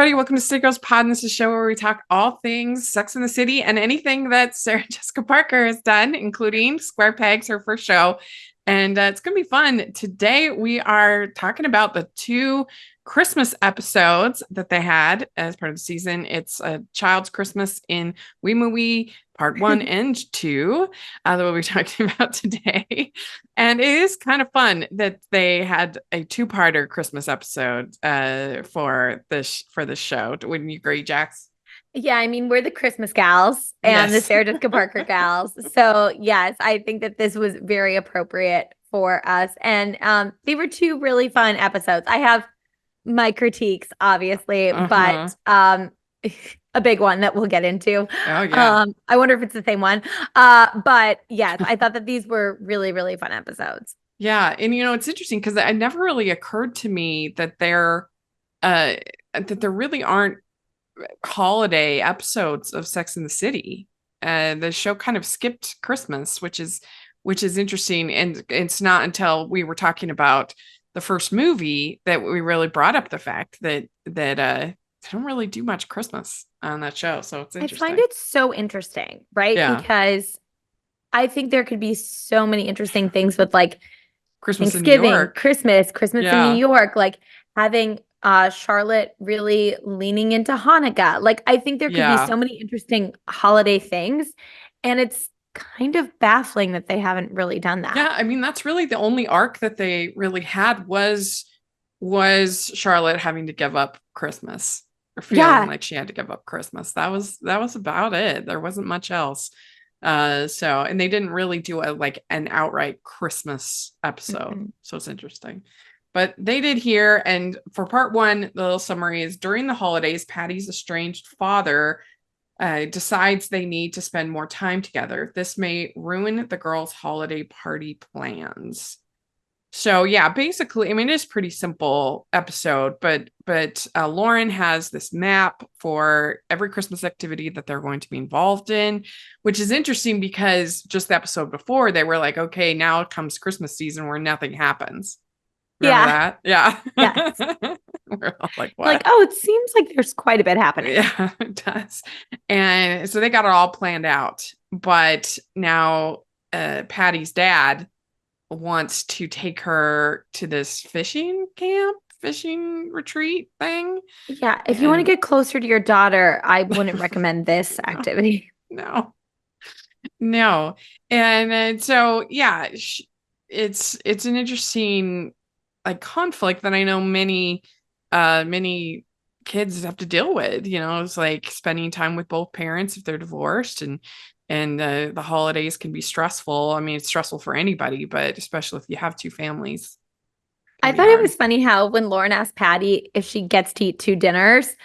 everybody. Welcome to City Girls Pod. And this is a show where we talk all things Sex in the City and anything that Sarah Jessica Parker has done, including Square Pegs, her first show. And it's going to be fun. Today, we are talking about the two Christmas episodes that they had as part of the season. It's a Child's Christmas in Wee Moo Wee, part 1 and 2, that we'll be talking about today. And it is kind of fun that they had a two-parter Christmas episode for this show. Wouldn't you agree, Jax? Yeah, I mean, we're the Christmas gals and the Sarah Jessica Parker gals. So yes, I think that this was very appropriate for us. And they were two really fun episodes. I have my critiques, obviously, but a big one that we'll get into. Oh, yeah. I wonder if it's the same one. But yes, I thought that these were really, really fun episodes. Yeah. And, it's interesting because it never really occurred to me that there really aren't holiday episodes of Sex in the City. The show kind of skipped Christmas, which is interesting. And it's not until we were talking about the first movie that we really brought up the fact that they don't really do much Christmas on that show. So it's interesting. I find it so interesting, right? Yeah. Because I think there could be so many interesting things with like Christmas Thanksgiving, in New York. Christmas in New York, like having Charlotte really leaning into Hanukkah. Like, I think there could be so many interesting holiday things, and it's kind of baffling that they haven't really done that. Yeah, I mean, that's really the only arc that they really had was Charlotte having to give up Christmas or feeling like she had to give up Christmas. That was about it. There wasn't much else. And they didn't really do an outright Christmas episode. Mm-hmm. So it's interesting. But they did here, and for part 1, the little summary is: during the holidays, Patty's estranged father decides they need to spend more time together. This may ruin the girls' holiday party plans. So yeah, basically, I mean, it is a pretty simple episode, but Lauren has this map for every Christmas activity that they're going to be involved in, which is interesting because just the episode before, they were like, okay, now comes Christmas season where nothing happens. Remember that? Yeah. Yes. We're all like, what? Like, oh, it seems like there's quite a bit happening. Yeah, it does. And so they got it all planned out. But now Patty's dad wants to take her to this fishing retreat thing. Yeah. If you want to get closer to your daughter, I wouldn't recommend this activity. No. And so, yeah, it's an interesting conflict that I know many kids have to deal with. It's like spending time with both parents if they're divorced, and the holidays can be stressful. I mean, it's stressful for anybody, but especially if you have two families. I thought it was funny how when Lauren asked Patty if she gets to eat 2 dinners,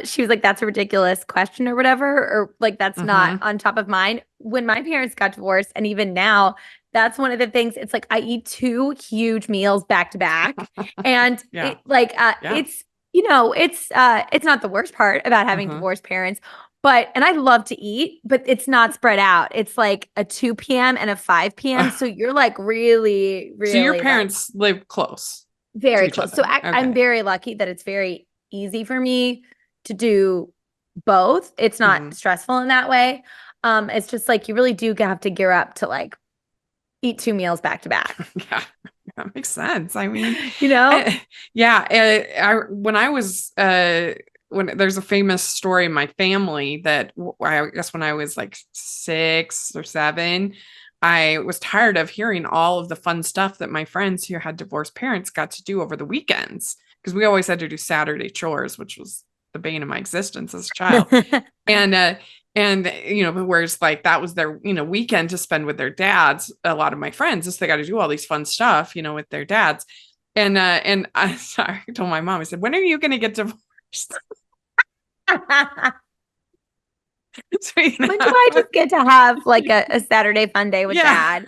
she was like, that's a ridiculous question or whatever, or like, that's not on top of mine. When my parents got divorced, and even now, that's one of the things. It's like I eat 2 huge meals back to back, and it's it's not the worst part about having divorced parents, and I love to eat, but it's not spread out. It's like a 2 p.m. and a 5 p.m. So you're like really, really. So your parents live close, very close. So I'm very lucky that it's very easy for me to do both. It's not stressful in that way. It's just like you really do have to gear up to like eat 2 meals back to back. Yeah, that makes sense. I mean, when I was when there's a famous story in my family that I guess when I was like 6 or 7, I was tired of hearing all of the fun stuff that my friends who had divorced parents got to do over the weekends, because we always had to do Saturday chores, which was the bane of my existence as a child. And whereas like that was their, weekend to spend with their dads, a lot of my friends, so they got to do all these fun stuff, with their dads. And I told my mom, I said, when are you going to get divorced? So, when do I just get to have like a Saturday fun day with dad?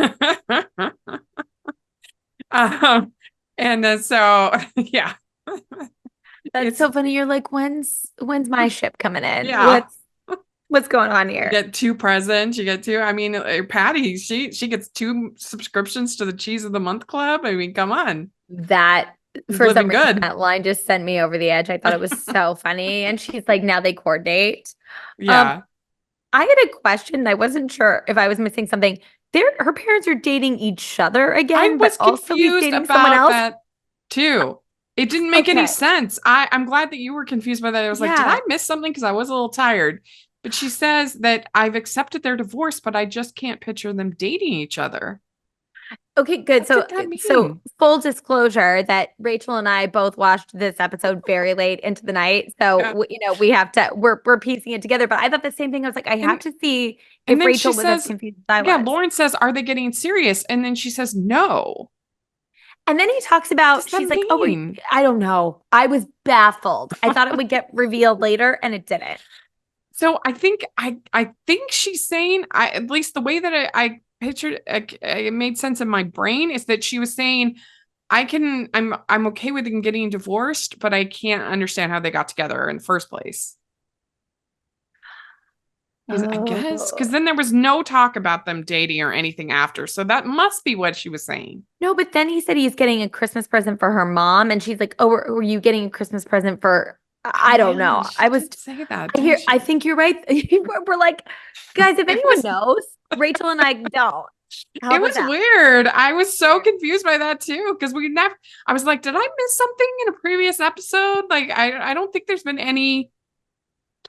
So, yeah. That's so funny. You're like, when's my ship coming in? Yeah. What's going on here? You get 2 presents. You get 2. I mean, Patty, she gets 2 subscriptions to the Cheese of the Month Club. I mean, come on. That For some living reason, good. that line just sent me over the edge. I thought it was so funny. And she's like, now they coordinate. Um, Yeah. I had a question. I wasn't sure if I was missing something. Her parents are dating each other I again, but was also he's confused dating someone about else. that too. It didn't make any Okay. sense. I'm glad that you were confused by that. I was like, did I Yeah. miss something? Because I was a little tired. But she says that I've accepted their divorce, but I just can't picture them dating each other. Okay, good. What did that So mean? full disclosure that Rachel and I both watched this episode very late into the night. So Yeah. we have to we're piecing it together. But I thought the same thing. I was like, I have And to see and if then she Rachel was as says, confused as I yeah, was. Lauren says, are they getting serious? And then she says, no. And then he talks What about, does that she's like, oh, mean? I don't know. I was baffled. I thought it would get revealed later, and it didn't. So I think she's saying, at least the way that I pictured it made sense in my brain, is that she was saying I'm okay with them getting divorced, but I can't understand how they got together in the first place. Because I guess Oh. because then there was no talk about them dating or anything after. So that must be what she was saying. No, but then he said he's getting a Christmas present for her mom, and she's like, "Oh, were you getting a Christmas present for?" Oh I don't yeah, know. she did say that, didn't I she? think you're right. We're like, guys, if It anyone was knows, Rachel and I don't. it Help us was out. weird. I was so Weird. confused by that too because we never. I was like, did I miss something in a previous episode? Like, I don't think there's been any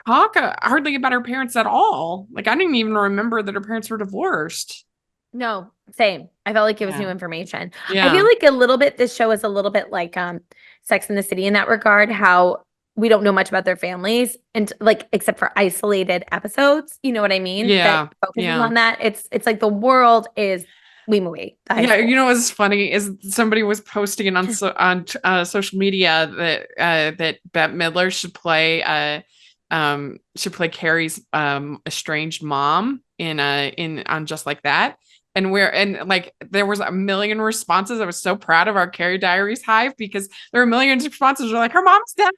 talk hardly about her parents at all. Like, I didn't even remember that her parents were divorced. No, same. I felt like it was Yeah, new information. I feel yeah, like a little bit this show is a little bit like Sex in the City in that regard, how we don't know much about their families and like except for isolated episodes. You know what I mean? That yeah, focuses yeah. on that. It's like the world is we movie, the high Yeah, school. you know what's funny is somebody was posting it on social media that that Bette Midler should play Carrie's estranged mom in on Just Like That. And like there was a million responses. I was so proud of our Carrie Diaries hive because there were millions of responses. Were like, her mom's dead.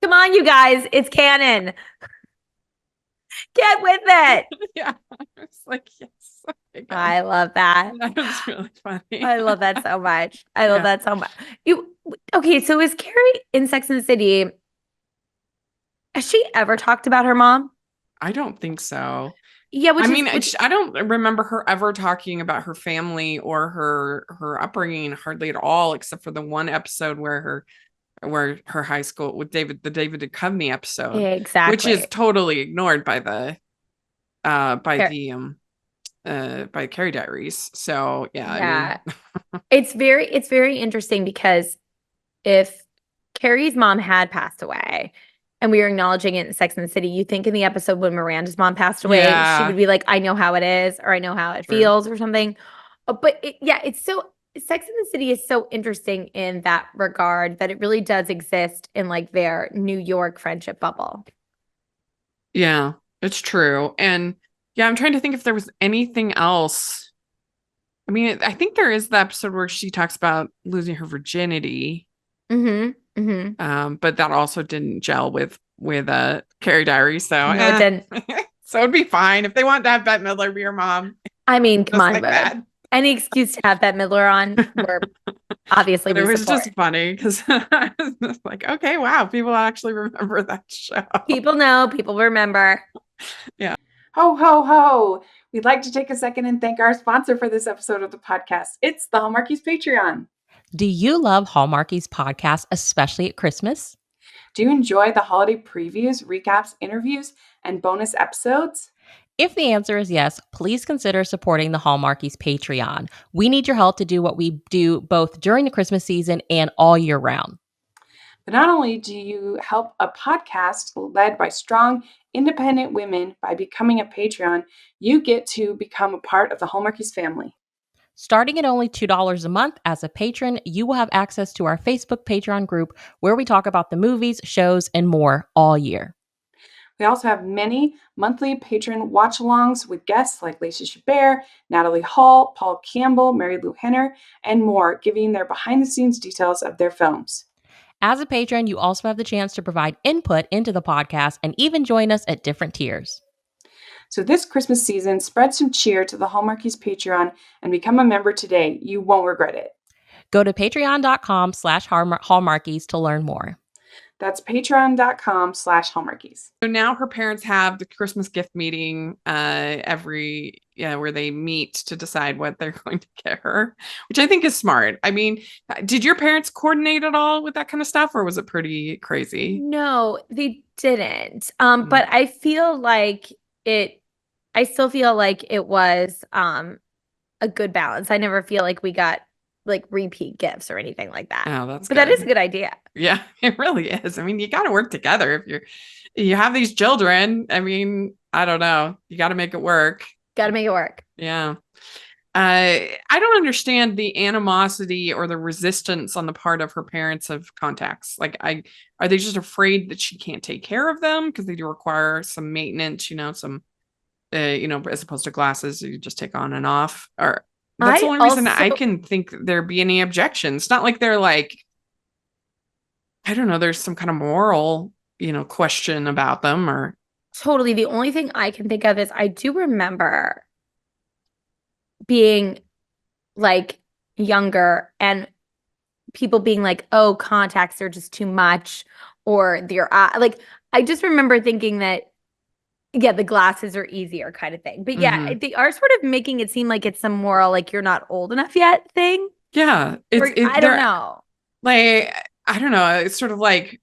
Come on, you guys, it's canon. Get with it. Yeah, I was like, yes, okay, good. I love that. That was really funny. I love that so much. I love Yeah, that so much. You okay? So is Carrie in Sex and the City? Has she ever talked about her mom? I don't think so. Yeah, I mean, which I don't remember her ever talking about her family or her upbringing hardly at all, except for the one episode where her high school with the David Duchovny episode, which is exactly. totally ignored by the by Car- the by Carrie Diaries. So yeah, I mean, Yeah. It's very interesting because if Carrie's mom had passed away and we were acknowledging it in Sex and the City, you think in the episode when Miranda's mom passed away, she yeah, would be like, I know how it is, or I know how it true. feels, or something. Yeah, it's so Sex and the City is so interesting in that regard that it really does exist in like their New York friendship bubble. Yeah, it's true. And yeah, I'm trying to think if there was anything else. I mean, I think there is the episode where she talks about losing her virginity. Mm-hmm. Mm-hmm. But that also didn't gel with Carrie Diary. So No, it didn't. so it'd be fine if they want to have Bette Midler be your mom, I mean, come just on, like but that. any excuse to have Bette Midler on, we're obviously But it we was support. just funny because I was just like, okay, wow, people actually remember that show. People know, people remember. Yeah. Ho, ho, ho. We'd like to take a second and thank our sponsor for this episode of the podcast. It's the Hallmarkies Patreon. Do you love Hallmarkies podcast, especially at Christmas? Do you enjoy the holiday previews, recaps, interviews, and bonus episodes? If the answer is yes, please consider supporting the Hallmarkies Patreon. We need your help to do what we do both during the Christmas season and all year round. But not only do you help a podcast led by strong, independent women by becoming a Patreon, you get to become a part of the Hallmarkies family. Starting at only $2 a month as a patron, you will have access to our Facebook Patreon group where we talk about the movies, shows, and more all year. We also have many monthly patron watch-alongs with guests like Lacey Chabert, Natalie Hall, Paul Campbell, Mary Lou Henner, and more, giving their behind-the-scenes details of their films. As a patron, you also have the chance to provide input into the podcast and even join us at different tiers. So this Christmas season, spread some cheer to the Hallmarkies Patreon and become a member today. You won't regret it. Go to patreon.com/hallmarkies to learn more. That's patreon.com/hallmarkies. So now her parents have the Christmas gift meeting where they meet to decide what they're going to get her, which I think is smart. I mean, did your parents coordinate at all with that kind of stuff, or was it pretty crazy? No, they didn't. But I feel like I still feel like it was a good balance. I never feel like we got like repeat gifts or anything like that. Oh, that's but good. that is a good idea. Yeah, it really is. I mean, you got to work together if you have these children. I mean, I don't know. You got to make it work. Got to make it work. Yeah. I don't understand the animosity or the resistance on the part of her parents of contacts. Like, are they just afraid that she can't take care of them because they do require some maintenance, some, as opposed to glasses, you just take on and off. Or that's the only reason I can think there'd be any objections. It's not like they're like, I don't know, there's some kind of moral, question about them or. Totally. The only thing I can think of is I do remember being like younger and people being like, oh, contacts are just too much, or like, I just remember thinking that, yeah, the glasses are easier kind of thing. But yeah, they are sort of making it seem like it's some moral, like you're not old enough yet thing. Yeah. I don't know. Like, I don't know. It's sort of like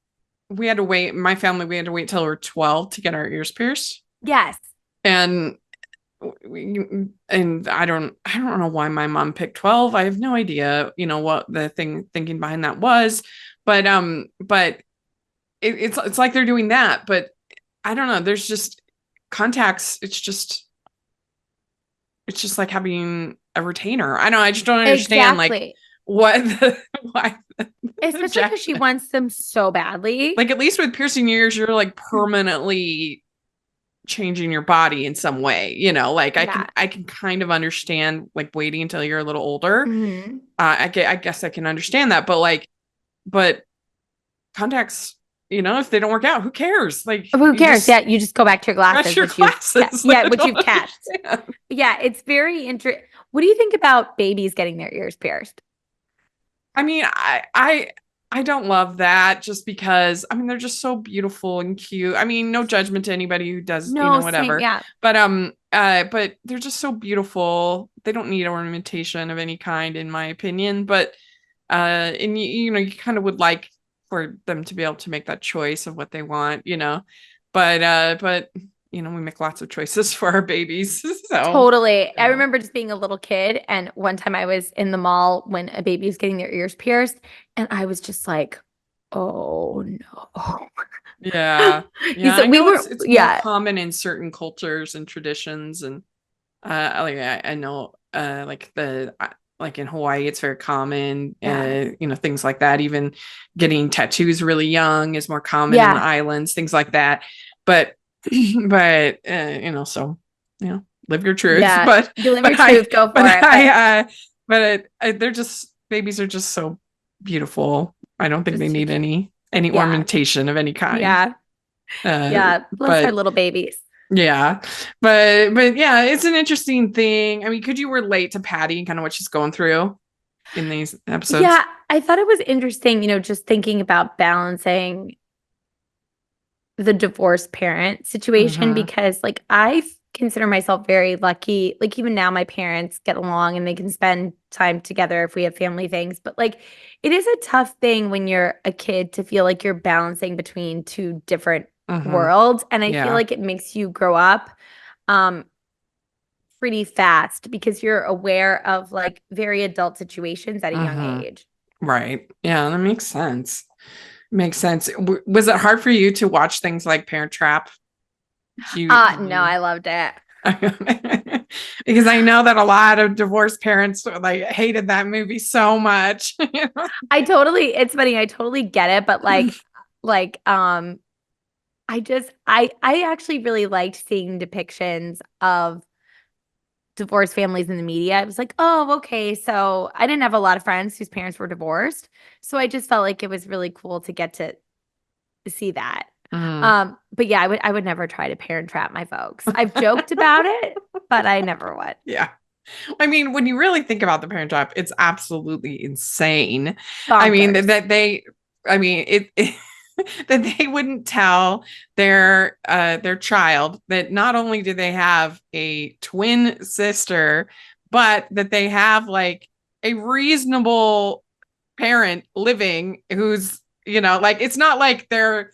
we had to wait, my family, we had to wait till we were 12 to get our ears pierced. Yes. And I don't know why my mom picked 12. I have no idea, what the thinking behind that was. But it's like they're doing that. But I don't know. There's just contacts. It's just like having a retainer. I know. I just don't understand like why. Especially because she wants them so badly. Like, at least with piercing your ears, you're like permanently changing your body in some way, like I can kind of understand like waiting until you're a little older. I guess I can understand that, but contacts, if they don't work out, who cares? Like, who cares? Yeah, you just go back to your glasses. Your glasses. Which you've catched. Yeah, it's very interesting. What do you think about babies getting their ears pierced? I mean, I don't love that just because, I mean, they're just so beautiful and cute. I mean, no judgment to anybody who does, whatever. Yeah. But they're just so beautiful. They don't need ornamentation of any kind, in my opinion. But, and you kind of would like for them to be able to make that choice of what they want, but we make lots of choices for our babies. So totally. Yeah. I remember just being a little kid, and one time I was in the mall when a baby was getting their ears pierced, and I was just like, "Oh no!" Yeah, yeah. So it's more common in certain cultures and traditions, and I know, like in Hawaii, it's very common. Things like that. Even getting tattoos really young is more common in the islands. Things like that, but. So live your truth. Yeah, but you live your truth, go for it. They're just, babies are just so beautiful. I don't think they need any ornamentation of any kind. Bless our little babies. Yeah, but yeah, it's an interesting thing. I mean, could you relate to Patty and kind of what she's going through in these episodes? Yeah, I thought it was interesting, just thinking about balancing the divorced parent situation, because like I consider myself very lucky. Like, even now my parents get along and they can spend time together if we have family things, but like it is a tough thing when you're a kid to feel like you're balancing between two different worlds, and I feel like it makes you grow up pretty fast because you're aware of like very adult situations at a young age. Right. Yeah, that makes sense. Makes sense. Was it hard for you to watch things like Parent Trap? No, I loved it. Because I know that a lot of divorced parents like hated that movie so much. It's funny. I totally get it. But I actually really liked seeing depictions of divorced families in the media. I was like, oh, okay. So I didn't have a lot of friends whose parents were divorced. So I just felt like it was really cool to get to see that. But yeah, I would never try to parent trap my folks. I've joked about it, but I never would. Yeah. I mean, when you really think about the Parent Trap, it's absolutely insane. Bonkers. I mean, that they, I mean, it that they wouldn't tell their child that not only do they have a twin sister, but that they have like a reasonable parent living who's, like it's not like they're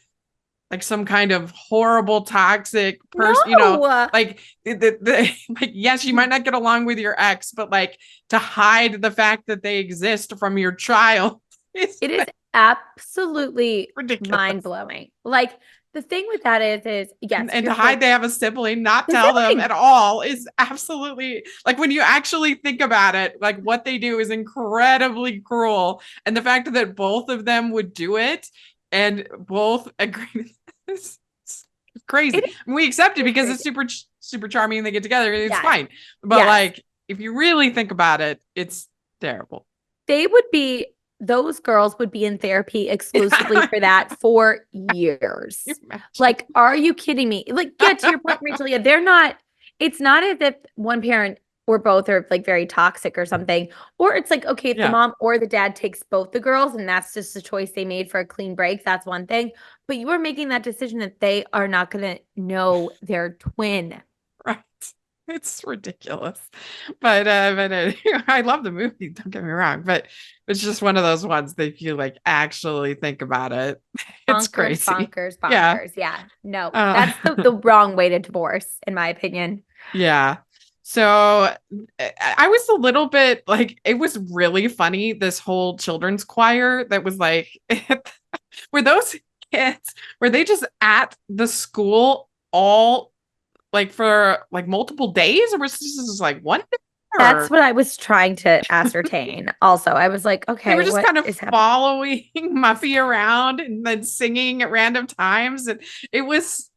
like some kind of horrible toxic person, No. like like yes, you might not get along with your ex, but like to hide the fact that they exist from your child it is absolutely ridiculous. mind-blowing. Like the thing with that is yes, And to hide they have a sibling, not tell them at all is absolutely, like, when you actually think about it, like what they do is incredibly cruel. And the fact that both of them would do it and both agree is crazy. We accept it because it's super charming and they get together. It's fine. But like, if you really think about it, it's terrible. Those girls would be in therapy exclusively for that for years. Like, are you kidding me? Like, get to your point, Rachel. Yeah, it's not as if one parent or both are like very toxic or something. Or it's like, okay, if the mom or the dad takes both the girls and that's just a choice they made for a clean break, that's one thing. But you are making that decision that they are not going to know their twin. Right. It's ridiculous. But I love the movie, don't get me wrong, but it's just one of those ones that if you like actually think about it, it's crazy. Bonkers. Yeah. No, that's the wrong way to divorce, in my opinion. Yeah. So I was a little bit like, it was really funny, this whole children's choir that was like, were those kids, were they just at the school all like for like multiple days, or was this just like one day? That's what I was trying to ascertain. Also, I was like, okay, they were just kind of following Muffy around and then singing at random times, and it was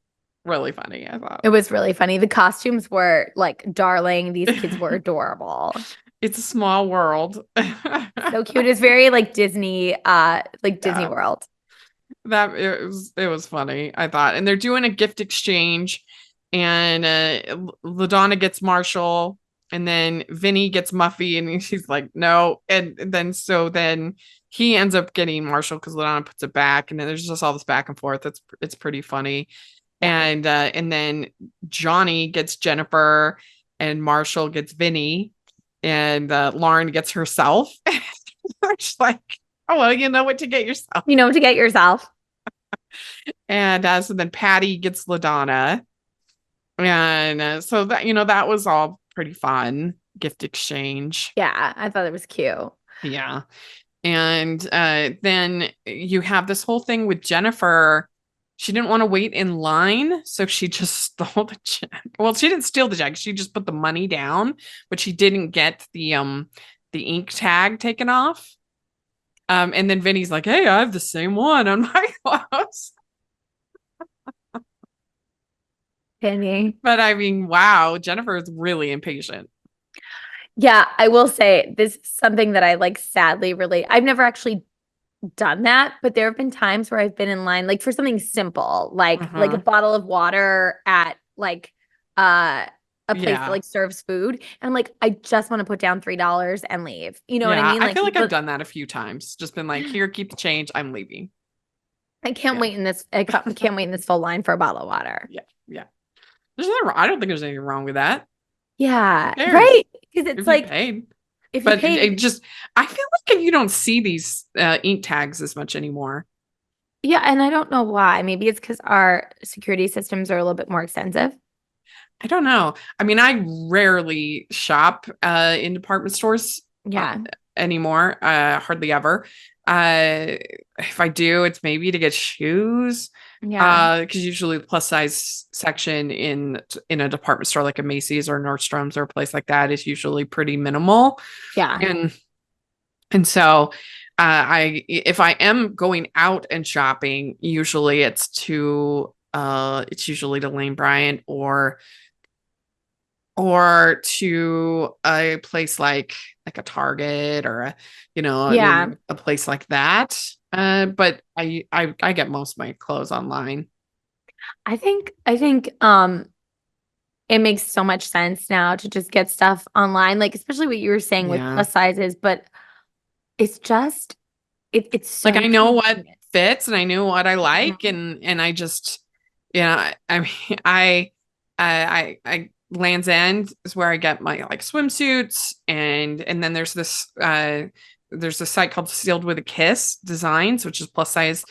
really funny. I thought it was really funny. The costumes were like darling. These kids were adorable. It's a small world. So cute. It's very like Disney, Disney World. That it was funny, I thought. And they're doing a gift exchange, and LaDonna gets Marshall, and then Vinny gets Muffy, and she's like, no. And then he ends up getting Marshall because LaDonna puts it back, and then there's just all this back and forth. It's pretty funny. And then Johnny gets Jennifer, and Marshall gets Vinny, and Lauren gets herself. She's like, oh, well, you know what to get yourself. You know what to get yourself. And so then Patty gets LaDonna. And so that, that was all pretty fun. Gift exchange. Yeah, I thought it was cute. Yeah. And then you have this whole thing with Jennifer. She didn't want to wait in line, so she just stole the check. Well, she didn't steal the check. She just put the money down, but she didn't get the ink tag taken off. And then Vinny's like, hey, I have the same one on my clothes. Vinny. But I mean, wow, Jennifer is really impatient. Yeah, I will say this is something that I like sadly relate. I've never actually done that, but there have been times where I've been in line like for something simple, like a bottle of water at like a place that like serves food, and I'm like, I just want to put down $3 and leave. You know what I mean? Like, I feel like I've done that a few times. Just been like, here, keep the change. I'm leaving. I can't wait in this. I can't wait in this full line for a bottle of water. Yeah. There's nothing. I don't think there's anything wrong with that. Yeah, right. Because it's if like paid. If but it just, I feel like you don't see these ink tags as much anymore. Yeah, and I don't know why. Maybe it's because our security systems are a little bit more extensive. I don't know. I mean, I rarely shop in department stores anymore. Hardly ever. If I do, it's maybe to get shoes. Yeah. Because usually the plus size section in a department store like a Macy's or Nordstrom's or a place like that is usually pretty minimal. Yeah. And so if I am going out and shopping, usually it's usually to Lane Bryant or to a place like a Target or a place like that. But I get most of my clothes online. I think it makes so much sense now to just get stuff online, like especially what you were saying with plus sizes, but it's just it's so like I know what convenient. fits and I know what I like, and I just I mean I Land's End is where I get my like swimsuits, and then there's this site called Sealed with a Kiss Designs, which is plus size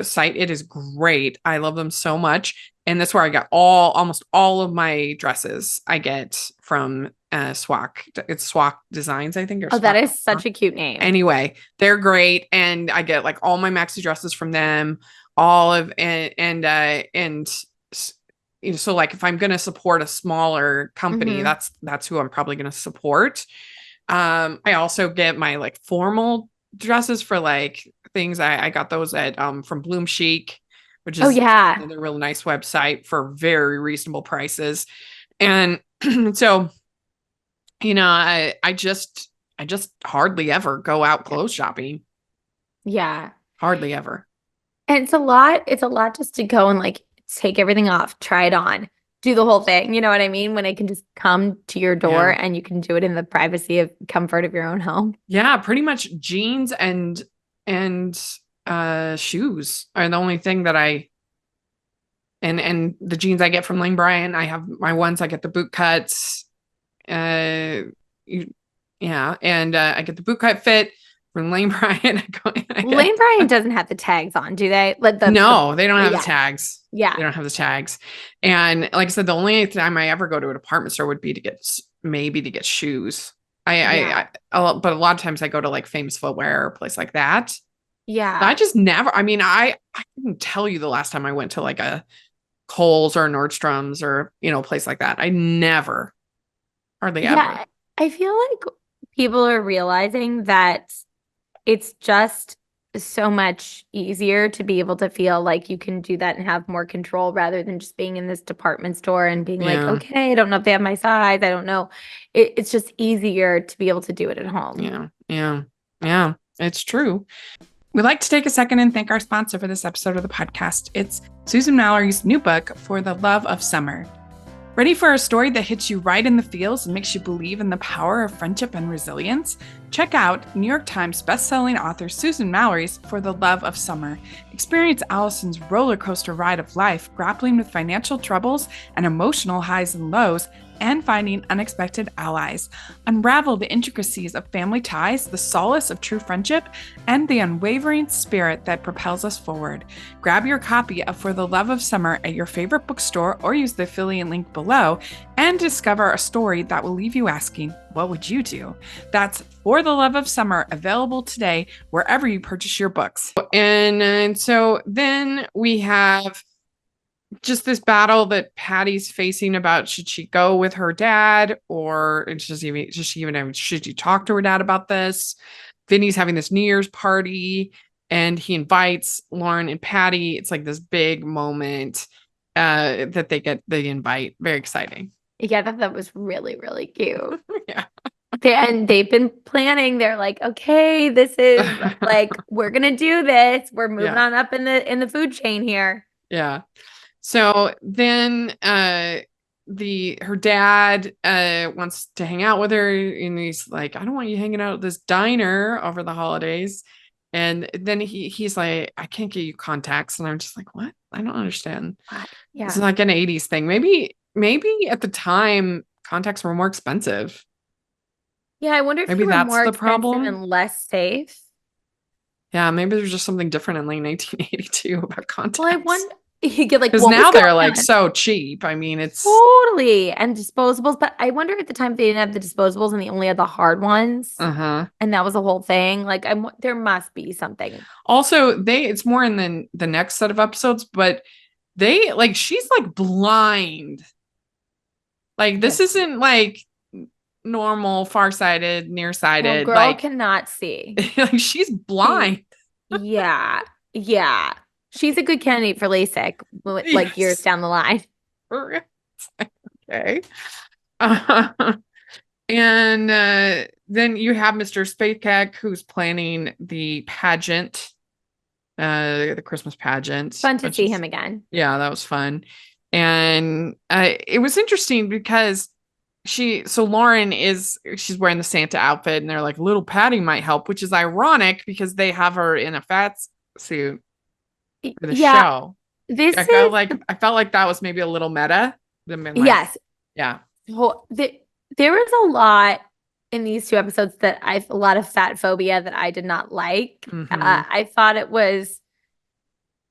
site. It is great. I love them so much. And that's where I got almost all of my dresses I get from SWAC. It's SWAC Designs, I think. Oh, that is such a cute name. Anyway, they're great. And I get like all my maxi dresses from them, all of, so like if I'm going to support a smaller company, that's who I'm probably going to support. I also get my like formal dresses for like things. I got those at from Bloom Chic, which is another really nice website for very reasonable prices. And so, I just hardly ever go out clothes shopping. Yeah. Hardly ever. And it's a lot just to go and like take everything off, try it on, do the whole thing. You know what I mean? When it can just come to your door and you can do it in the privacy of comfort of your own home. Yeah, pretty much jeans and shoes are the only thing that and the jeans I get from Lane Bryant. I have my ones, I get the boot cuts. I get the boot cut fit from Lane Bryant. Lane Bryant doesn't have the tags on, do they? No, they don't have the tags. Yeah. They don't have the tags. And like I said, the only time I ever go to a department store would be to get shoes. But a lot of times I go to like Famous Footwear or a place like that. Yeah. I just never, I couldn't tell you the last time I went to like a Kohl's or Nordstrom's or, a place like that. Hardly ever. I feel like people are realizing that it's just so much easier to be able to feel like you can do that and have more control rather than just being in this department store and being like, okay, I don't know if they have my size. I don't know. It's just easier to be able to do it at home. Yeah. It's true. We'd like to take a second and thank our sponsor for this episode of the podcast. It's Susan Mallory's new book, For the Love of Summer. Ready for a story that hits you right in the feels and makes you believe in the power of friendship and resilience? Check out New York Times bestselling author Susan Mallory's For the Love of Summer. Experience Allison's roller coaster ride of life, grappling with financial troubles and emotional highs and lows, and finding unexpected allies. Unravel the intricacies of family ties, the solace of true friendship, and the unwavering spirit that propels us forward. Grab your copy of For the Love of Summer at your favorite bookstore or use the affiliate link below and discover a story that will leave you asking, what would you do? That's For the Love of Summer, available today wherever you purchase your books. And so then we have just this battle that Patty's facing about should she go with her dad or should she talk to her dad about this? Vinny's having this New Year's party and he invites Lauren and Patty. It's like this big moment that they get the invite. Very exciting. Yeah, that was really, really cute. Yeah. And they've been planning. They're like, okay, this is like, we're going to do this. We're moving on up in the food chain here. Yeah. So then her dad wants to hang out with her and he's like, I don't want you hanging out at this diner over the holidays. And then he's like, I can't get you contacts. And I'm just like, what? I don't understand. Yeah. It's like an 80s thing. Maybe at the time contacts were more expensive. Yeah, I wonder if maybe that's more the problem and less safe. Yeah, maybe there's just something different in like 1982 about contacts. Well, I wonder. You get like, because now they're like so cheap. I mean, it's totally and disposables. But I wonder at the time they didn't have the disposables and they only had the hard ones. And that was the whole thing. Like, there must be something. Also, it's more in the next set of episodes, but she's like blind. Like this isn't like normal, farsighted, nearsighted. No, girl cannot see. Like she's blind. Yeah. She's a good candidate for LASIK, like years down the line. Okay. And then you have Mr. Spadekek, who's planning the pageant, the Christmas pageant. Fun to see him again. Yeah, that was fun. And it was interesting because Lauren she's wearing the Santa outfit, and they're like, little Patty might help, which is ironic because they have her in a fat suit for the Yeah, show. this I felt like that was maybe a little meta. yes. Yeah. There was a lot in these two episodes that a lot of fat phobia that I did not like. I thought it was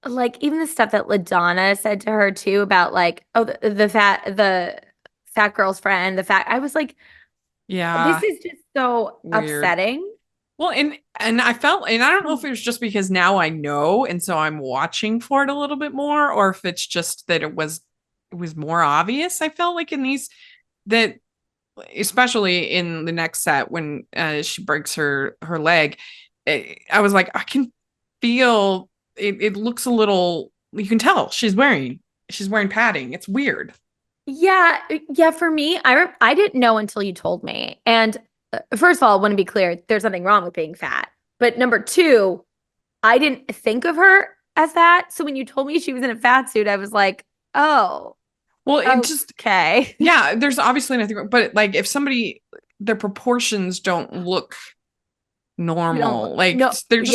like even the stuff that LaDonna said to her too about like, oh, the fat girl's friend, I was like, yeah, this is just so weird. upsetting. Well, and I felt, and I don't know if it was just because now I know, and so I'm watching for it a little bit more, or if it's just that it was more obvious. I felt like in these that, especially in the next set when she breaks her leg, I was like, I can feel it. It looks a little. You can tell she's wearing padding. It's weird. Yeah, yeah. For me, I didn't know until you told me. And first of all, I want to be clear: there's nothing wrong with being fat. But number two, I didn't think of her as that. So when you told me she was in a fat suit, I was like, oh, well, it just okay. Yeah, there's obviously nothing wrong, but like if somebody their proportions don't look normal, like no, there's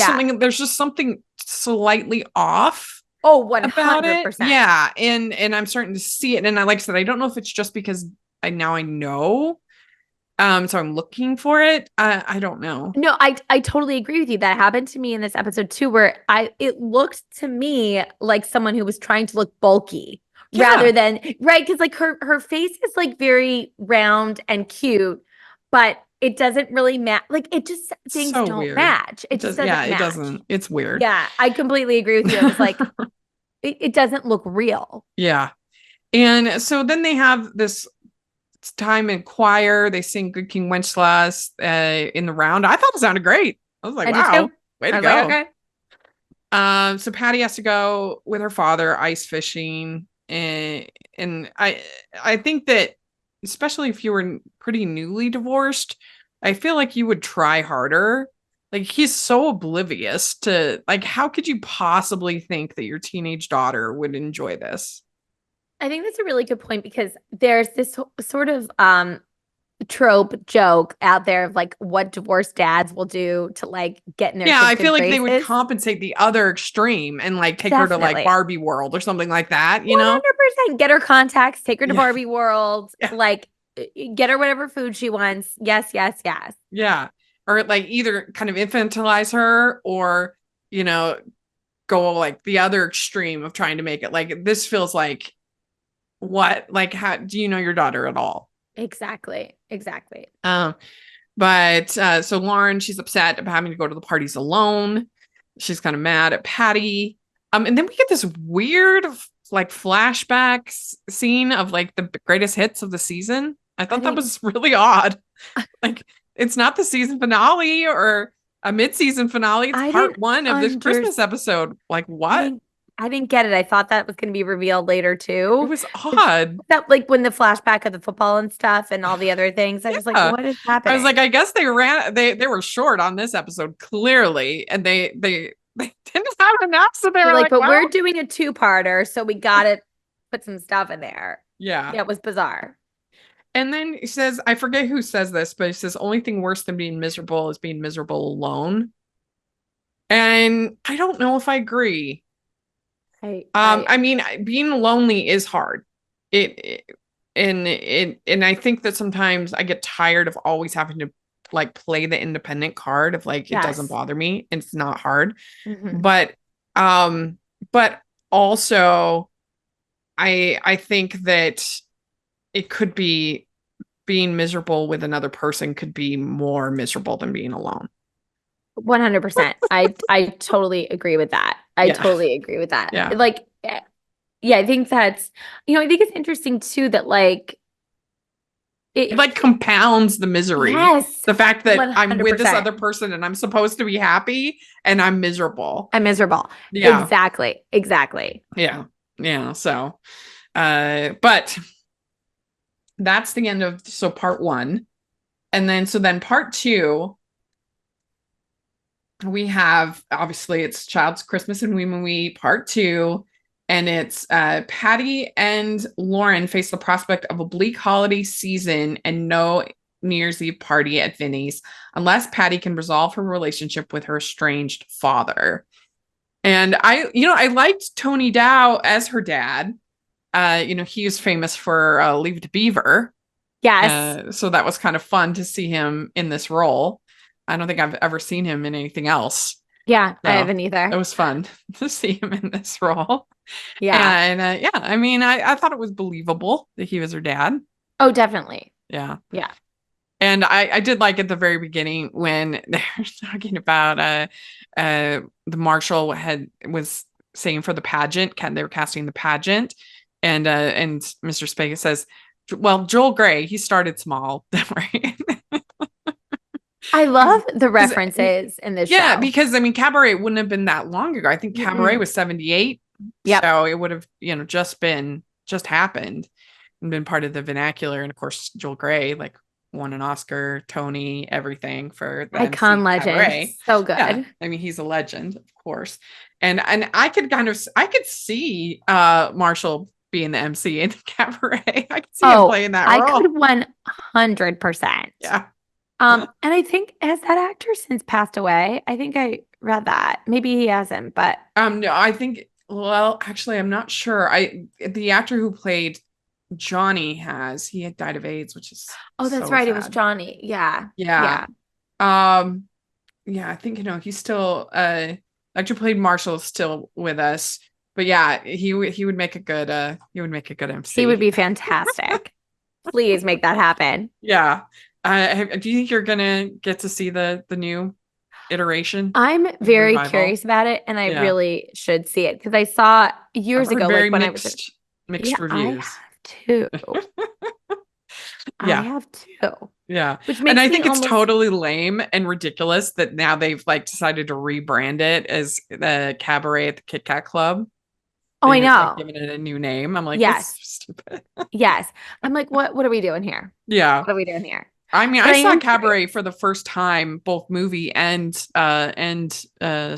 just something slightly off. Oh, about it. 100%. Yeah, and I'm starting to see it, and like I said, I don't know if it's just because I know, so I'm looking for it. I don't know. No, I totally agree with you. That happened to me in this episode too, where it looked to me like someone who was trying to look bulky rather than right, because like her face is like very round and cute, but it doesn't really match. Like it just things so don't weird. match. It just doesn't match. It doesn't. It's weird. Yeah, I completely agree with you. It was like it doesn't look real. Yeah. And so then they have this time in choir. They sing Good King Wenceslas in the round. I thought it sounded great. I was like, wow, way to go. Like, okay. So Patty has to go with her father ice fishing. And I think that especially if you were pretty newly divorced, I feel like you would try harder. Like he's so oblivious to like, how could you possibly think that your teenage daughter would enjoy this? I think that's a really good point because there's this sort of trope joke out there of like what divorced dads will do to like get in their kids' I feel like graces. they would compensate the other extreme and like take her to like Barbie World or something like that, you 100%. know? 100%. Get her contacts, take her to Barbie World, like get her whatever food she wants. Yes, yes, yes. Yeah. Or like either kind of infantilize her or, go like the other extreme of trying to make it like this feels like what, like how do you know your daughter at all? Exactly. But so Lauren, she's upset about having to go to the parties alone. She's kind of mad at Patty. And then we get this weird like flashback scene of like the greatest hits of the season. I thought that was really odd. Like it's not the season finale or a mid-season finale. It's part one of this Christmas episode. Like what? I didn't get it. I thought that was going to be revealed later too. It was odd. That like when the flashback of the football and stuff and all the other things. I was like, what is happening? I was like, I guess they were short on this episode clearly, and they didn't have enough, so they were like, but we're doing a 2-parter, so we got to put some stuff in there. Yeah, it was bizarre. And then he says, I forget who says this, but he says, only thing worse than being miserable is being miserable alone. And I don't know if I agree. I mean, being lonely is hard. And I think that sometimes I get tired of always having to like play the independent card of like, it doesn't bother me. It's not hard. Mm-hmm. But also I think that it could be being miserable with another person could be more miserable than being alone. 100%. I totally agree with that. I totally agree with that. Yeah. Like, yeah, I think that's, I think it's interesting too that like, it like compounds the misery. Yes. The fact that 100%. I'm with this other person and I'm supposed to be happy and I'm miserable. Yeah. Exactly. Yeah. Yeah. So, but that's the end of part one. And then part two, we have obviously it's Child's Christmas and Wee Moo Wee part two. And it's Patty and Lauren face the prospect of a bleak holiday season and no New Year's Eve party at Vinny's unless Patty can resolve her relationship with her estranged father. And I liked Tony Dow as her dad. He was famous for Leave It to Beaver. Yes. So that was kind of fun to see him in this role. I don't think I've ever seen him in anything else. Yeah, So I haven't either. it was fun to see him in this role. Yeah. And I mean, I thought it was believable that he was her dad. Oh, definitely. Yeah. Yeah. And I did like at the very beginning when they're talking about the Marshall was saying for the pageant, they were casting the pageant, and Mr. Spigot says, well, Joel Grey, he started small, right? I love the references in this show. Yeah, because I mean, Cabaret wouldn't have been that long ago. I think Cabaret was 78. Yeah. So it would have, just happened and been part of the vernacular. And of course, Joel Grey, like, won an Oscar, Tony, everything for the icon MC legend. Cabaret. So good. Yeah, I mean, he's a legend, of course. And I could see Marshall being the MC in Cabaret. I could see him playing that role. I could 100%. Yeah. And I think, has that actor since passed away? I think I read that. Maybe he hasn't, but no, I think, well, actually, I'm not sure. The actor who played Johnny he had died of AIDS, which is that's so right. sad. It was Johnny. Yeah. Yeah. I think he's still actor played Marshall still with us. But yeah, he would make a good MC. He would be fantastic. Please make that happen. Yeah. Do you think you're gonna get to see the new iteration? I'm very curious about it, and I really should see it because I saw years ago, very when mixed reviews. I have two. Yeah. Which makes and I think it's totally lame and ridiculous that now they've decided to rebrand it as the Cabaret at the Kit Kat Club. Oh, I know. Giving it a new name. I'm like, yes, stupid. Yes. I'm like, what are we doing here? Yeah. What are we doing here? I mean, I saw Cabaret for the first time, both movie and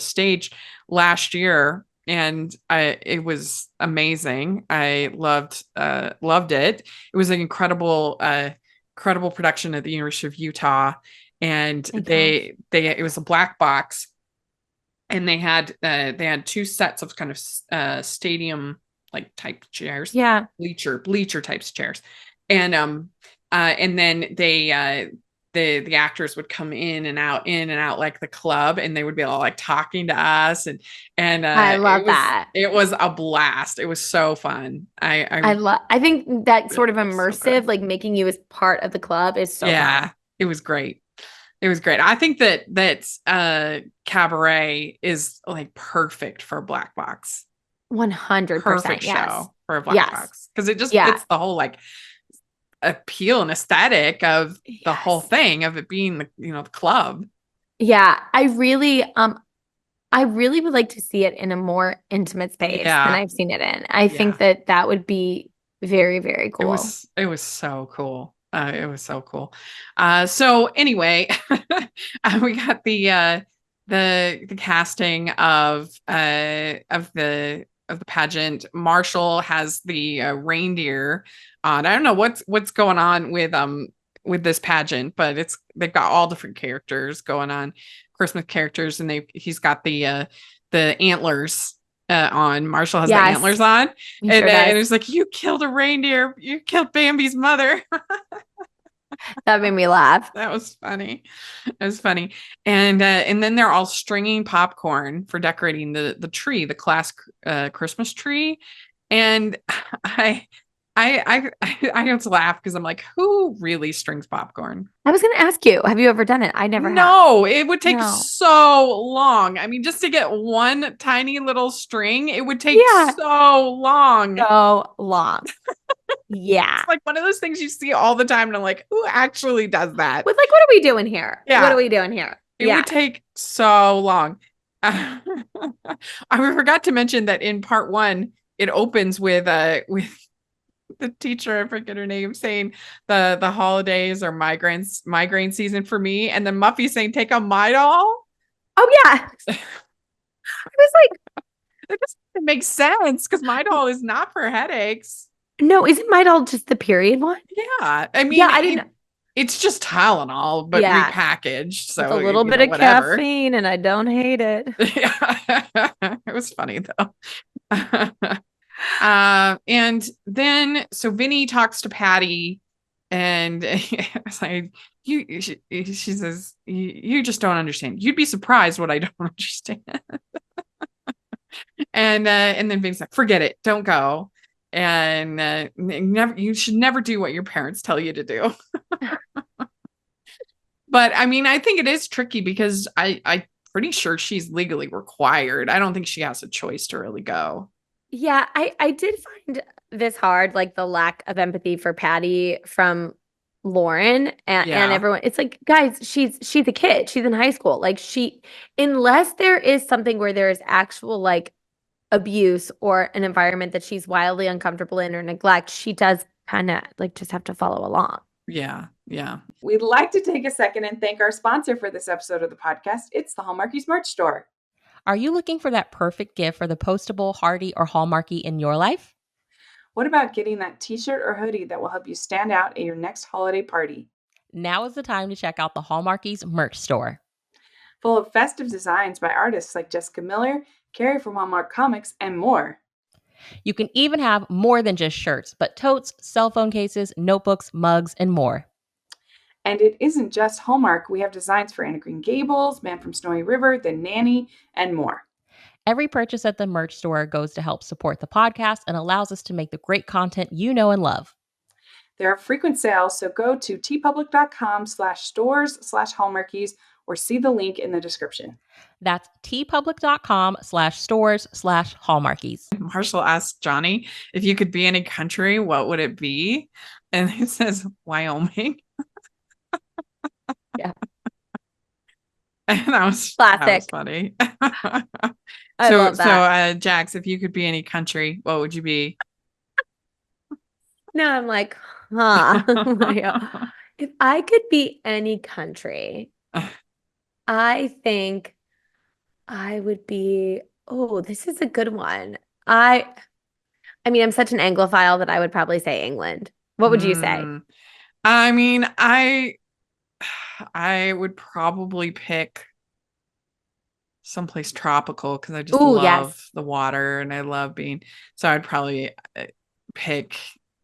stage last year. And it was amazing. I loved it. It was an incredible production at the University of Utah, and it was a black box, and they had two sets of kind of stadium type chairs, bleacher types chairs, and then the actors would come in and out like the club, and they would be all talking to us, and I love that. It was a blast. It was so fun. I think that sort of immersive, making you as part of the club is so fun. It was great. It was great. I think that Cabaret is perfect for a black box. 100%. Perfect yes. show for a black box, because it just fits the whole appeal and aesthetic of the whole thing of it being the club. Yeah, I really would like to see it in a more intimate space than I've seen it in. I think that would be very, very cool. It was so cool. It was so cool. So anyway, we got the casting of the pageant. Marshall has the reindeer on. I don't know what's going on with this pageant, but they've got all different characters going on, Christmas characters, and he's got the antlers on. Marshall has the antlers on, and it's like, you killed a reindeer, you killed Bambi's mother. That made me laugh. That was funny. It was funny. And then they're all stringing popcorn for decorating the tree, the class Christmas tree. And I have to laugh because I'm like, who really strings popcorn? I was going to ask you, have you ever done it? I never have. No, it would take so long. I mean, just to get one tiny little string, it would take so long. So long. Yeah. It's one of those things you see all the time. And I'm like, who actually does that? With what are we doing here? Yeah. What are we doing here? It would take so long. I forgot to mention that in part 1, it opens with the teacher, I forget her name, saying the holidays are migraine season for me, and then Muffy saying, take a Midol. Oh yeah. I was like, It doesn't make sense because Midol is not for headaches. No, isn't Midol just the period one? Yeah. I mean, Yeah, I didn't. it's just Tylenol, but Yeah. repackaged. With So, a little bit of whatever. caffeine, and I don't hate it. Yeah. It was funny though. And then so Vinny talks to Patty, and it's like she says, you just don't understand. You'd be surprised what I don't understand. And then Vinny's like, forget it, don't go. And you should never do what your parents tell you to do. But I mean, I think it is tricky because I'm pretty sure she's legally required. I don't think she has a choice to really go. Yeah, I did find this hard, like the lack of empathy for Patty from Lauren and Yeah. everyone. It's like, guys, she's a kid. She's in high school. Like unless there is something where there is actual like abuse or an environment that she's wildly uncomfortable in or neglect, she does kind of like just have to follow along. Yeah. Yeah. We'd like to take a second and thank our sponsor for this episode of the podcast. It's the Hallmarkies merch store. Are you looking for that perfect gift for the postable, Hardy, or Hallmarky in your life? What about getting that t-shirt or hoodie that will help you stand out at your next holiday party? Now is the time to check out the Hallmarkies merch store. Full of festive designs by artists like Jessica Miller, Carrie from Hallmark Comics, and more. You can even have more than just shirts, but totes, cell phone cases, notebooks, mugs, and more. And it isn't just Hallmark. We have designs for Anna Green Gables, Man from Snowy River, The Nanny, and more. Every purchase at the merch store goes to help support the podcast and allows us to make the great content you know and love. There are frequent sales, so go to tpublic.com/stores/hallmarkies or see the link in the description. That's tpublic.com/stores/hallmarkies. Marshall asked Johnny, if you could be any country, what would it be? And he says, Wyoming. Yeah. And that was Classic. funny. I love that. So, Jax, if you could be any country, what would you be? Now I'm like, huh. If I could be any country, I think I would be, oh, this is a good one. I mean, I'm such an Anglophile that I would probably say England. What would you say? I mean, I would probably pick someplace tropical because I just love the water and I love being. So I'd probably pick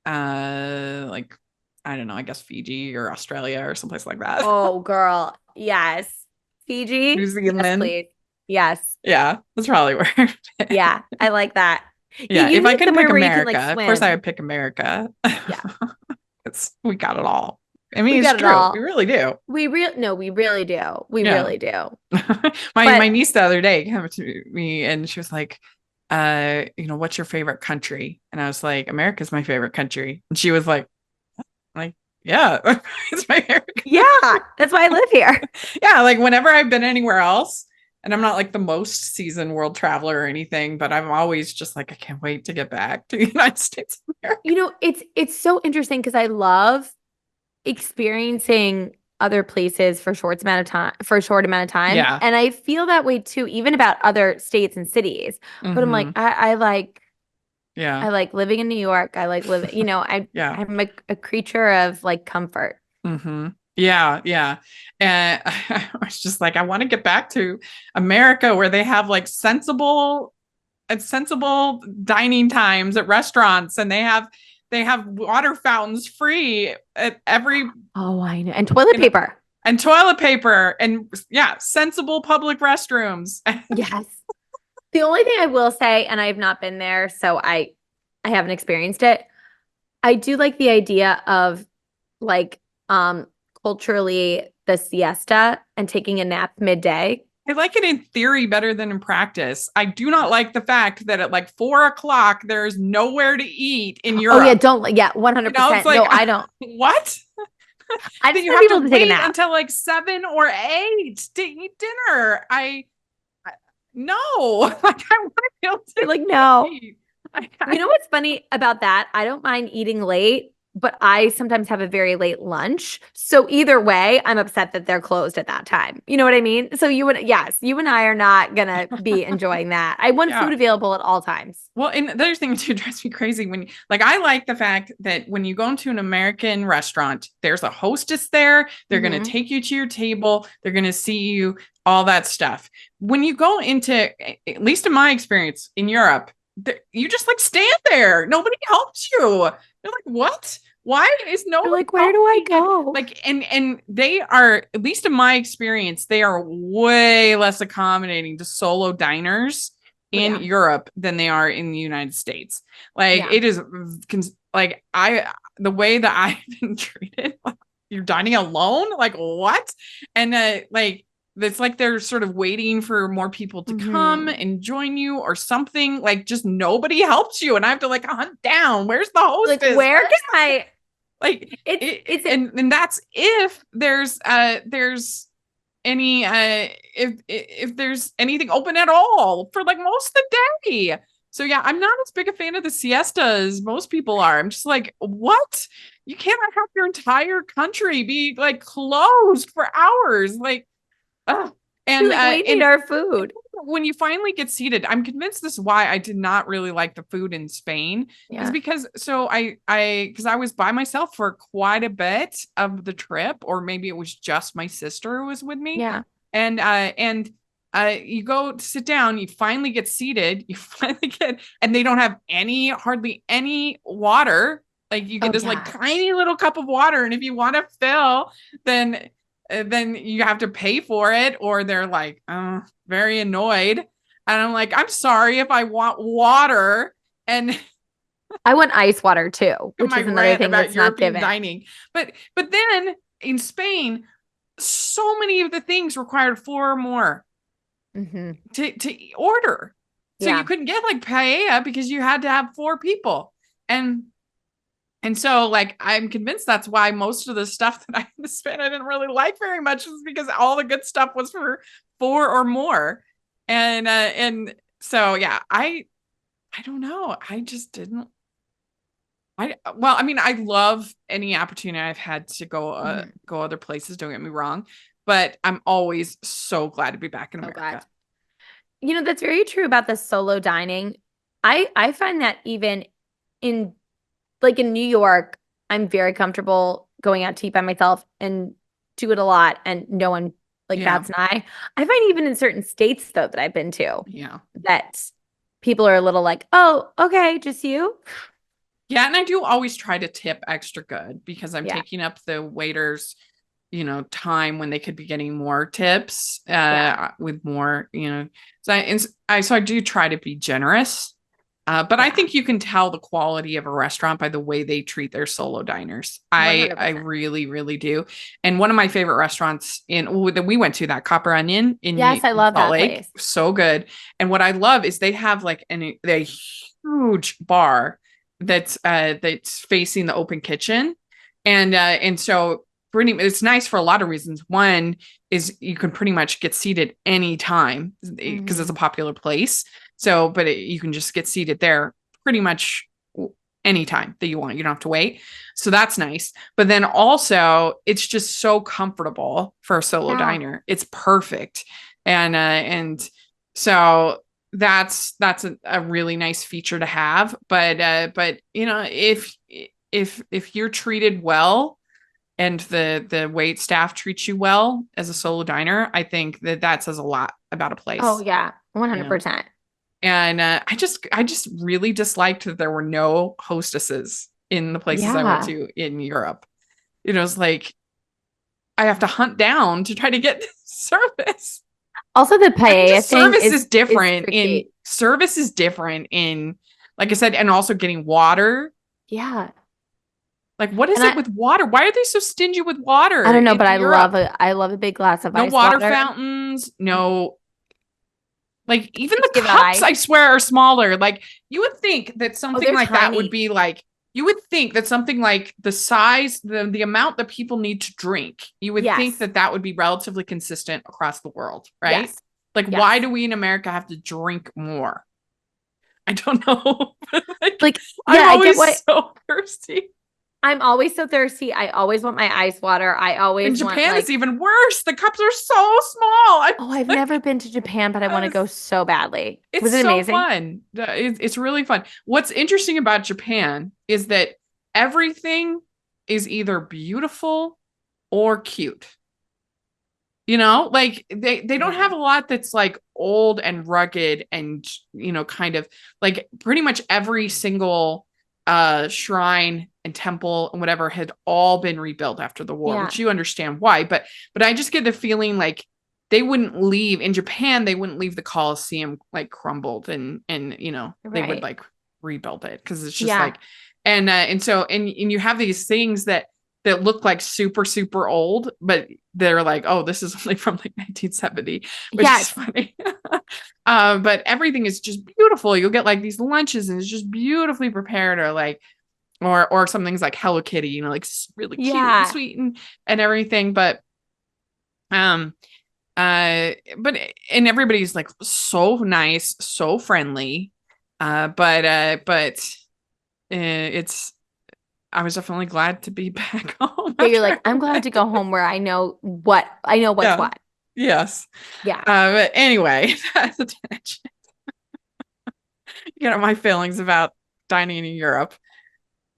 like, I don't know, I guess Fiji or Australia or someplace like that. Oh, girl. Yes. Fiji. New Zealand. Yes, please. Yes. Yeah, that's probably where I'd pick. Yeah, I like that. Yeah, if I could pick America, can, like, of course I would pick America. Yeah. We got it all. I mean, it's true. We really do. We really do. We really do. My niece the other day came up to me and she was like, what's your favorite country? And I was like, America's my favorite country. And she was like, yeah, it's my favorite country. Yeah, that's why I live here. Yeah, like whenever I've been anywhere else, and I'm not like the most seasoned world traveler or anything, but I'm always just like, I can't wait to get back to the United States of America. It's so interesting because I love experiencing other places for a short amount of time. Yeah. And I feel that way too, even about other states and cities. But I'm like, I like living in New York. I like living, I'm a creature of like comfort. Mm-hmm. Yeah. And I was just like, I want to get back to America where they have like sensible dining times at restaurants, and they have water fountains free at every. Oh, I know. And toilet paper. And sensible public restrooms. Yes. The only thing I will say, and I have not been there, so I haven't experienced it. I do like the idea of like culturally the siesta and taking a nap midday. I like it in theory better than in practice. I do not like the fact that at like 4 o'clock there's nowhere to eat in Europe. Oh yeah, 100%. Like, no, I don't. What? I just you have have to take a wait nap until like 7 or 8 to eat dinner. No, like I want to be able to like no. eat. You know what's funny about that? I don't mind eating late but I sometimes have a very late lunch. So either way, I'm upset that they're closed at that time. You know what I mean? So you and I are not gonna be enjoying that. I want food available at all times. Well, and the other thing too drives me crazy when I like the fact that when you go into an American restaurant, there's a hostess there. They're going to take you to your table. They're going to see you, all that stuff. When you go into, at least in my experience in Europe, you just like stand there. Nobody helps you. You're like, what? Why is no like, where do I go? Like, and they are, at least in my experience, they are way less accommodating to solo diners in Europe than they are in the United States. Like it is like the way that I've been treated, like, you're dining alone, like what? And like it's like they're sort of waiting for more people to come and join you or something. Like just nobody helps you, and I have to like hunt down, where's the hostess? Like where can I like it's and that's if there's any if there's anything open at all for like most of the day. So yeah, I'm not as big a fan of the siesta as most people are. I'm just like, what? You cannot have your entire country be like closed for hours. Like, and like, we need our food. When you finally get seated, I'm convinced this is why I did not really like the food in Spain. Is because because I was by myself for quite a bit of the trip, or maybe it was just my sister who was with me. Yeah. And you go to sit down, you finally get seated, and they don't have hardly any water. Like you get this like tiny little cup of water, and if you want to fill, then you have to pay for it, or they're like very annoyed. And I'm like, I'm sorry, if I want water, and I want ice water too, which is another thing that's not given. Dining. But then in Spain, so many of the things required 4 or more to order. So you couldn't get like paella because you had to have 4 people. And so, like, I'm convinced that's why most of the stuff that I had to spend I didn't really like very much, was because all the good stuff was for 4 or more. And so, yeah, I don't know. I just didn't. I mean, I love any opportunity I've had to go other places. Don't get me wrong, but I'm always so glad to be back in America. You know, that's very true about the solo dining. I find that even in New York, I'm very comfortable going out to eat by myself and do it a lot, and no one bats an eye. I find even in certain states though that I've been to, that people are a little like, oh, okay, just you. Yeah, and I do always try to tip extra good because I'm taking up the waiters, time when they could be getting more tips with more, So I do try to be generous. But I think you can tell the quality of a restaurant by the way they treat their solo diners. I really, really do. And one of my favorite restaurants that we went to, that Copper Onion in I love Salt that Lake, place. So good. And what I love is they have like a huge bar that's facing the open kitchen, and so it's nice for a lot of reasons. One is you can pretty much get seated anytime because it's a popular place. So, but you can just get seated there pretty much anytime that you want. You don't have to wait. So that's nice. But then also it's just so comfortable for a solo diner. It's perfect. And so that's a really nice feature to have. But if you're treated well, and the wait staff treats you well as a solo diner, I think that says a lot about a place. Oh yeah, 100%. And I just really disliked that there were no hostesses in the places I went to in Europe. It's like I have to hunt down to try to get service. Also, the paella service is different in, like I said, and also getting water. Yeah. Like, what is it with water? Why are they so stingy with water? I don't know, but I love a big glass of ice water. No water fountains. No. Like, even the cups, I swear, are smaller. Like, you would think that something like that would be like, you would think that something like the size, the amount that people need to drink, you would think that would be relatively consistent across the world, right? Yes. Like, why do we in America have to drink more? I don't know. I'm always so thirsty. I'm always so thirsty. I always want my ice water. I In always want Japan, it's even worse. The cups are so small. I've never been to Japan, but I want to go so badly. It's Was it so amazing? fun. It's really fun. What's interesting about Japan is that everything is either beautiful or cute. You know, like they don't have a lot that's like old and rugged and, kind of like pretty much every single shrine and temple and whatever had all been rebuilt after the war, which you understand why. But I just get the feeling like they wouldn't leave in Japan. They wouldn't leave the Colosseum like crumbled and they would like rebuild it because it's just like and so you have these things that look like super, super old, but they're like, oh, this is only from like 1970, which is funny. But everything is just beautiful. You'll get like these lunches and it's just beautifully prepared, or like, or some things like Hello Kitty, like really cute and sweet and everything. But and everybody's like so nice, so friendly. But it's, I was definitely glad to be back home. So you're like, I'm glad to go home where I know what's what. Yes. Yeah. But anyway, that's a tangent. My feelings about dining in Europe.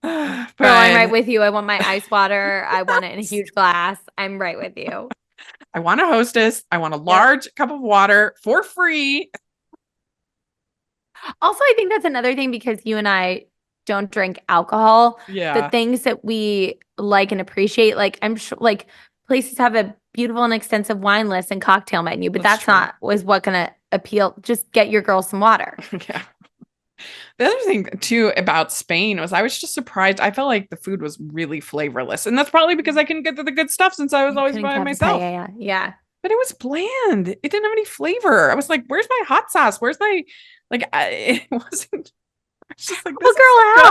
But Girl, I'm right with you. I want my ice water. I want it in a huge glass. I'm right with you. I want a Hostess. I want a large cup of water for free. Also, I think that's another thing because you and I don't drink alcohol. Yeah. The things that we like and appreciate, like I'm sure like places have a beautiful and extensive wine list and cocktail menu, but that's not was what gonna appeal. Just get your girl some water. Yeah. The other thing too about Spain was I was just surprised. I felt like the food was really flavorless. And that's probably because I couldn't get to the good stuff since I was always by myself. Yeah. But it was bland. It didn't have any flavor. I was like, where's my hot sauce? Where's my it wasn't. I was just like, this is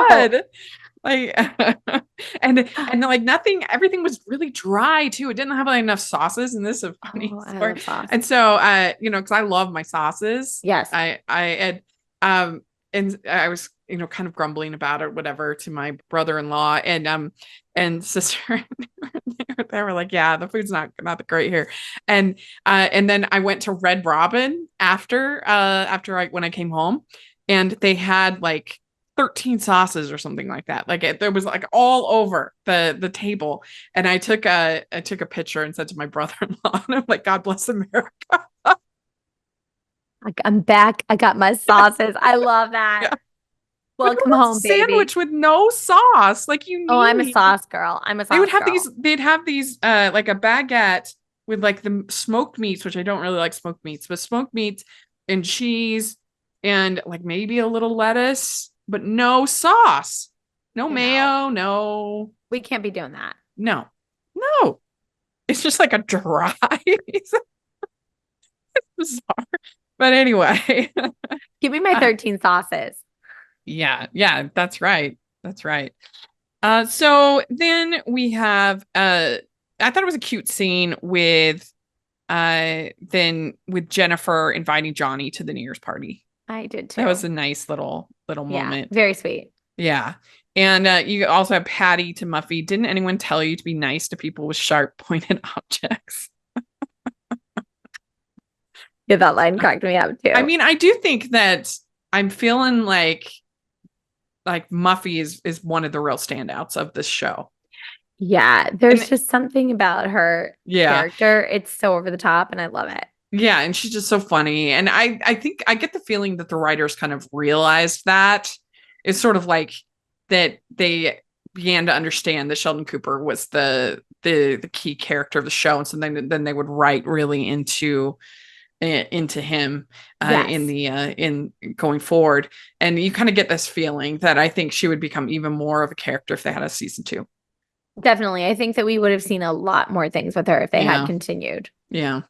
good. Like and like nothing, everything was really dry too. It didn't have like enough sauces, and this is a funny story. And so because I love my sauces. Yes. I had and I was kind of grumbling about it, whatever, to my brother-in-law and sister. They were like, yeah, the food's not that great here. And then I went to Red Robin after when I came home, and they had like 13 sauces or something like that. Like there was like all over the table. And I took a picture and said to my brother-in-law, and I'm like, God bless America. I'm back. I got my sauces. I love that. Yeah. Welcome home, baby. Sandwich with no sauce. Like I'm a sauce girl. I'm a sauce girl. They'd have these like a baguette with like the smoked meats, which I don't really like smoked meats, but smoked meats and cheese and like maybe a little lettuce, but no sauce. No mayo, no. We can't be doing that. No. It's just like a dry. It's bizarre. But anyway. Give me my 13 sauces. Yeah, that's right. That's right. So then we have I thought it was a cute scene with Jennifer inviting Johnny to the New Year's party. I did too. That was a nice little moment. Very sweet. Yeah. And you also have Patty to Muffy. Didn't anyone tell you to be nice to people with sharp pointed objects? Yeah, that line cracked me up too. I mean, I do think that I'm feeling like Muffy is one of the real standouts of this show. Yeah, there's just something about her character. It's so over the top and I love it. Yeah, and she's just so funny. And I think I get the feeling that the writers kind of realized that. It's sort of like that they began to understand that Sheldon Cooper was the key character of the show, and so then they would write really into him in going forward. And you kind of get this feeling that I think she would become even more of a character if they had a season 2. Definitely. I think that we would have seen a lot more things with her if they had continued. Yeah.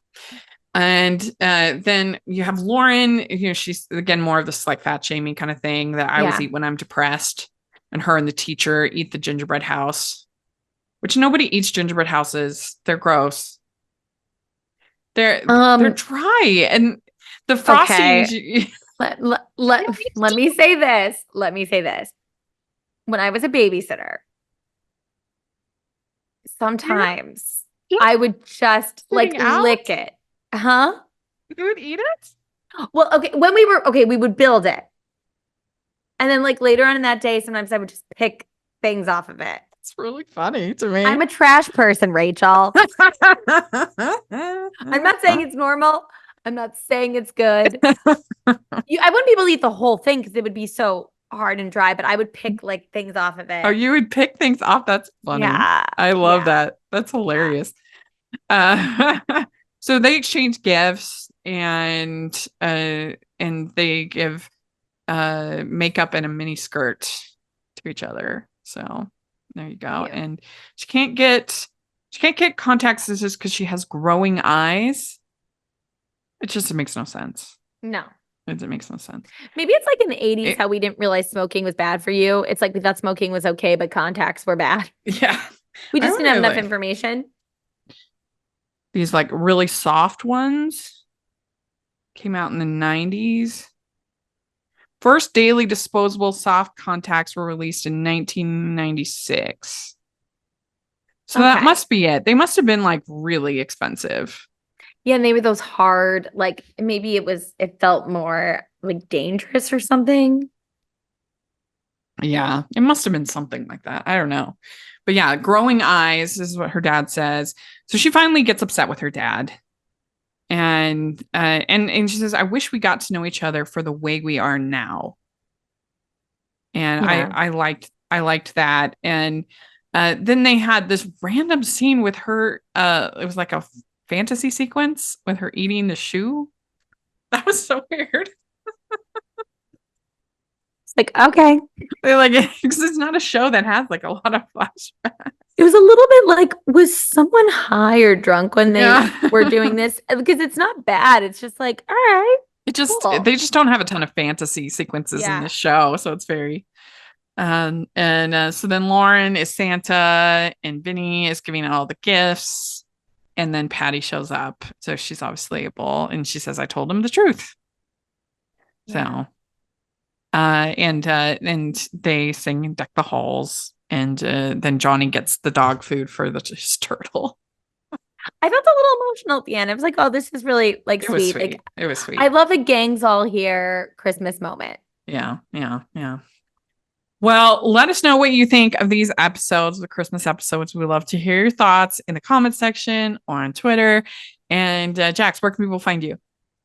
And then you have Lauren, she's again more of this like fat shaming kind of thing that I always eat when I'm depressed, and her and the teacher eat the gingerbread house, which nobody eats gingerbread houses. They're gross. They're dry, and the frosting. Okay. Let me say this. When I was a babysitter, Sometimes I would just like lick it. Huh? You would eat it? Well, okay. We would build it. And then like later on in that day, sometimes I would just pick things off of it. It's really funny to me. I'm a trash person, Rachel. I'm not saying it's normal. I'm not saying it's good. I wouldn't be able to eat the whole thing because it would be so hard and dry, but I would pick like things off of it. Oh, you would pick things off? That's funny. Yeah. I love that. That's hilarious. So they exchange gifts and they give makeup and a mini skirt to each other. So there you go. Cute. And she can't get contact lenses because she has growing eyes. It makes no sense. No. It makes no sense. Maybe it's like in the 80s how we didn't realize smoking was bad for you. It's like we thought smoking was okay, but contacts were bad. Yeah. We just didn't have enough information. These like really soft ones came out in the 90s. First daily disposable soft contacts were released in 1996. So that must be it. They must have been like really expensive. Yeah, and they were those hard, like maybe it felt more like dangerous or something. Yeah, it must have been something like that. I don't know. But yeah, growing eyes is what her dad says. So she finally gets upset with her dad. And she says, I wish we got to know each other for the way we are now. And yeah. I liked that. And then they had this random scene with her. It was like a fantasy sequence with her eating the shoe. That was so weird. It's like, okay. They're like, because it's not a show that has like a lot of flashbacks. It was a little bit like, was someone high or drunk when they were doing this? Because it's not bad. It's just like, all right. They just don't have a ton of fantasy sequences in this show. So it's very so then Lauren is Santa and Vinny is giving all the gifts. And then Patty shows up. So she's obviously able. And she says, I told him the truth. Yeah. So, and they sing Deck the Halls. And then Johnny gets the dog food for his turtle. I felt a little emotional at the end. I was like, oh, this is really like sweet. Like, it was sweet. I love a gang's all here Christmas moment. Yeah. Well, let us know what you think of these episodes, the Christmas episodes. We love to hear your thoughts in the comment section or on Twitter. And Jax, where can people find you?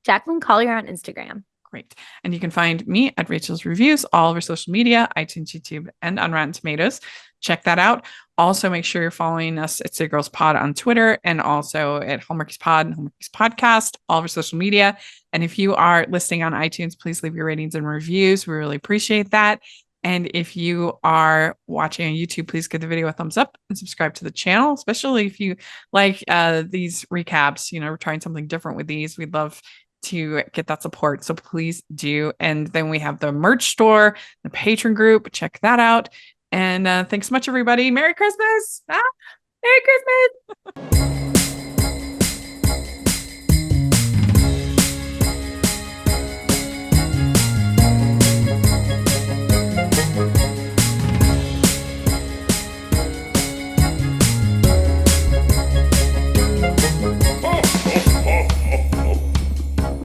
Jacqueline Collier on Instagram. Great. And you can find me at Rachel's Reviews, all over social media, iTunes, YouTube, and on Rotten Tomatoes. Check that out. Also, make sure you're following us at City Girls Pod on Twitter and also at Hallmarkies Pod and Hallmarkies Podcast, all over social media. And if you are listening on iTunes, please leave your ratings and reviews. We really appreciate that. And if you are watching on YouTube, please give the video a thumbs up and subscribe to the channel, especially if you like these recaps. We're trying something different with these. We'd love to get that support. So please do. And then we have the merch store, the patron group. Check that out. And thanks so much, everybody. Merry Christmas. Merry Christmas.